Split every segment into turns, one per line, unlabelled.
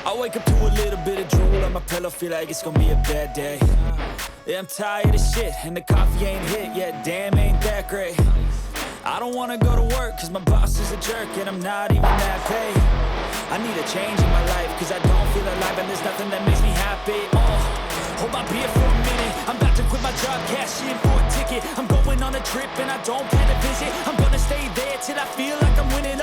I wake up to a little bit of drool on my pillow, feel like it's gonna be a bad day. Yeah, I'm tired of shit, and the coffee ain't hit yet, damn, ain't that great. I don't wanna go to work, cause my boss is a jerk, and I'm not even that paid. I need a change in my life, cause I don't feel alive, and there's nothing that makes me happy. Hold my beer for a minute, I'm about to quit my job, cash in for a ticket. I'm going on a trip, and I don't plan to visit. I'm gonna stay there till I feel like I'm winning,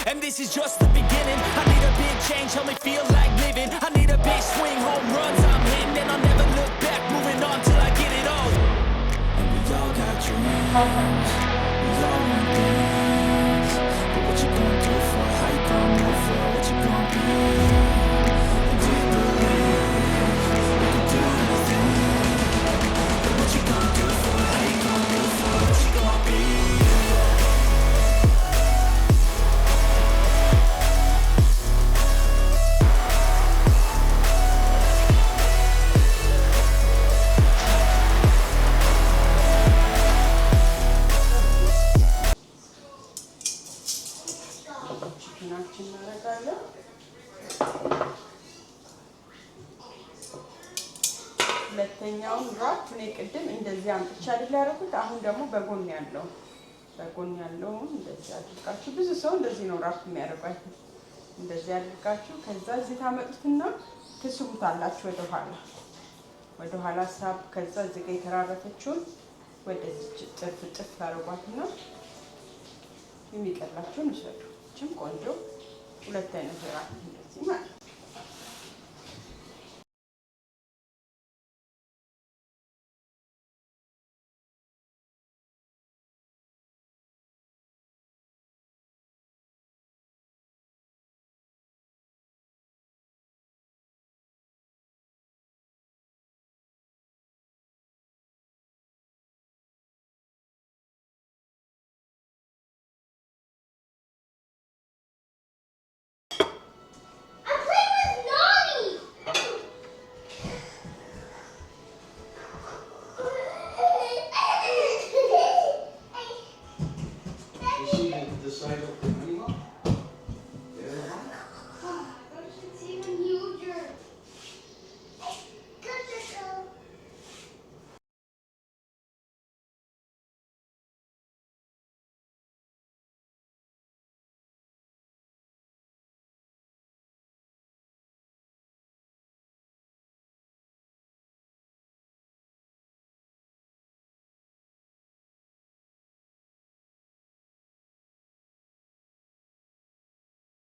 and this is just the beginning. I need a big change, help me feel like living. I need a big swing, home runs I'm hitting, and I'll never look back, moving on till I get it all. And we all got dreams, we all want things, but what you gonna do for it? How you gonna move for it? What you gonna be? And do you believe you can do anything? But what you gonna do for it? How you gonna move for it? What you gonna be? ሁለተኛውን ራፕ እኔ ቅድም እንደዚህ አምጥቻ አይደል ያደረኩት። አሁን ደግሞ በጎን ያለው እንደዚህ አድርጋችሁ ብዙ ሰው እንደዚህ ነው ራፕ የሚያደርጋችሁ። እንደዚህ አድርጋችሁ ከዛ እዚህ ታመጡትና ትስቡታላችሁ ወደ ኋላ ሳብ። ከዛ እዚህ ጋር የተራረፈችውን ወደዚህ ጥፍ ታረጓትና የሚቀላችሁን ይሰጡ። እቺም ቆንጆ ሁለት አይነት ራፕ እንደዚህ ማለት ነው።
Decide what the money was?